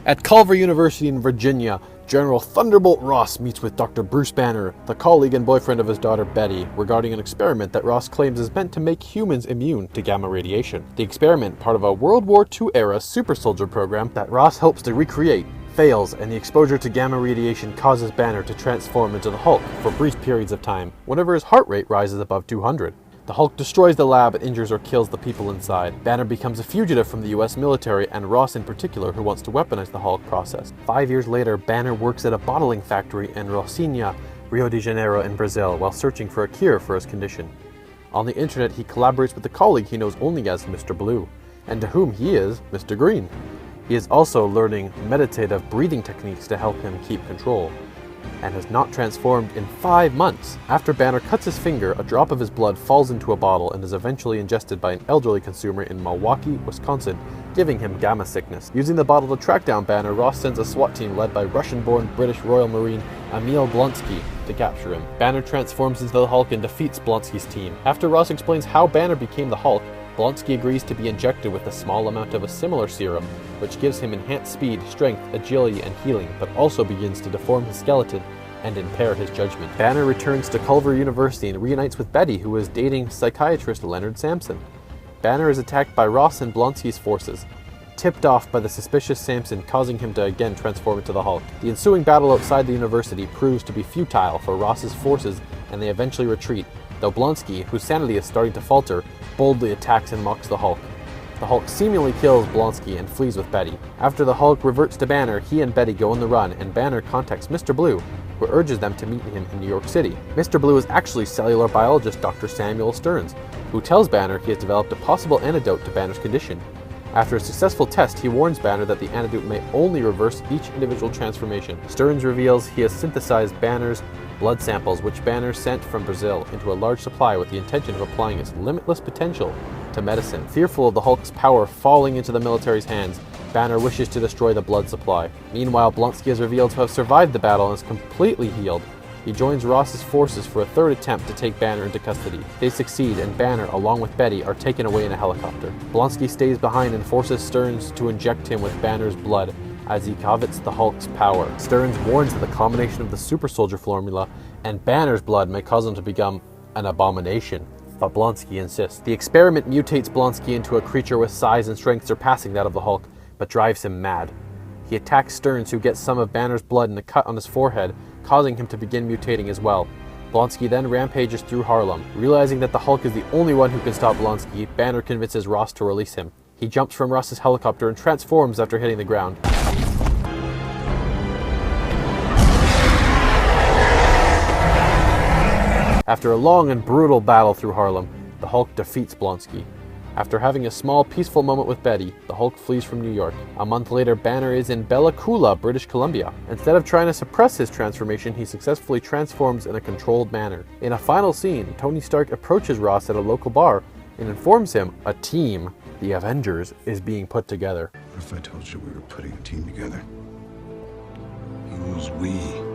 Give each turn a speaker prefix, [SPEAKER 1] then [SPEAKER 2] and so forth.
[SPEAKER 1] At Culver University in Virginia, General Thunderbolt Ross meets with Dr. Bruce Banner, the colleague and boyfriend of his daughter Betty, regarding an experiment that Ross claims is meant to make humans immune to gamma radiation. The experiment, part of a World War II-era super soldier program that Ross hopes to recreate, fails, and the exposure to gamma radiation causes Banner to transform into the Hulk for brief periods of time, whenever his heart rate rises above 200. The Hulk destroys the lab and injures or kills the people inside. Banner becomes a fugitive from the US military, and Ross in particular, who wants to weaponize the Hulk process. 5 years later, Banner works at a bottling factory in Rocinha, Rio de Janeiro in Brazil, while searching for a cure for his condition. On the internet, he collaborates with a colleague he knows only as Mr. Blue, and to whom he is Mr. Green. He is also learning meditative breathing techniques to help him keep control, and has not transformed in 5 months. After Banner cuts his finger, a drop of his blood falls into a bottle and is eventually ingested by an elderly consumer in Milwaukee, Wisconsin, giving him gamma sickness. Using the bottle to track down Banner, Ross sends a SWAT team led by Russian-born British Royal Marine Emil Blonsky to capture him. Banner transforms into the Hulk and defeats Blonsky's team. After Ross explains how Banner became the Hulk, Blonsky agrees to be injected with a small amount of a similar serum, which gives him enhanced speed, strength, agility, and healing, but also begins to deform his skeleton and impair his judgment. Banner returns to Culver University and reunites with Betty, who is dating psychiatrist Leonard Samson. Banner is attacked by Ross and Blonsky's forces, tipped off by the suspicious Samson, causing him to again transform into the Hulk. The ensuing battle outside the university proves to be futile for Ross's forces, and they eventually retreat, though Blonsky, whose sanity is starting to falter, boldly attacks and mocks the Hulk. The Hulk seemingly kills Blonsky and flees with Betty. After the Hulk reverts to Banner, he and Betty go on the run, and Banner contacts Mr. Blue, who urges them to meet him in New York City. Mr. Blue is actually cellular biologist Dr. Samuel Stearns, who tells Banner he has developed a possible antidote to Banner's condition. After a successful test, he warns Banner that the antidote may only reverse each individual transformation. Stearns reveals he has synthesized Banner's blood samples, which Banner sent from Brazil, into a large supply with the intention of applying its limitless potential to medicine. Fearful of the Hulk's power falling into the military's hands, Banner wishes to destroy the blood supply. Meanwhile, Blonsky is revealed to have survived the battle and is completely healed. He joins Ross's forces for a third attempt to take Banner into custody. They succeed, and Banner, along with Betty, are taken away in a helicopter. Blonsky stays behind and forces Stearns to inject him with Banner's blood as he covets the Hulk's power. Stearns warns that the combination of the super soldier formula and Banner's blood may cause him to become an abomination, but Blonsky insists. The experiment mutates Blonsky into a creature with size and strength surpassing that of the Hulk, but drives him mad. He attacks Stearns, who gets some of Banner's blood in a cut on his forehead, causing him to begin mutating as well. Blonsky then rampages through Harlem. Realizing that the Hulk is the only one who can stop Blonsky, Banner convinces Ross to release him. He jumps from Ross's helicopter and transforms after hitting the ground. After a long and brutal battle through Harlem, the Hulk defeats Blonsky. After having a small, peaceful moment with Betty, the Hulk flees from New York. A month later, Banner is in Bella Coola, British Columbia. Instead of trying to suppress his transformation, he successfully transforms in a controlled manner. In a final scene, Tony Stark approaches Ross at a local bar and informs him a team, the Avengers, is being put together.
[SPEAKER 2] What if I told you we were putting a team together? Who's we?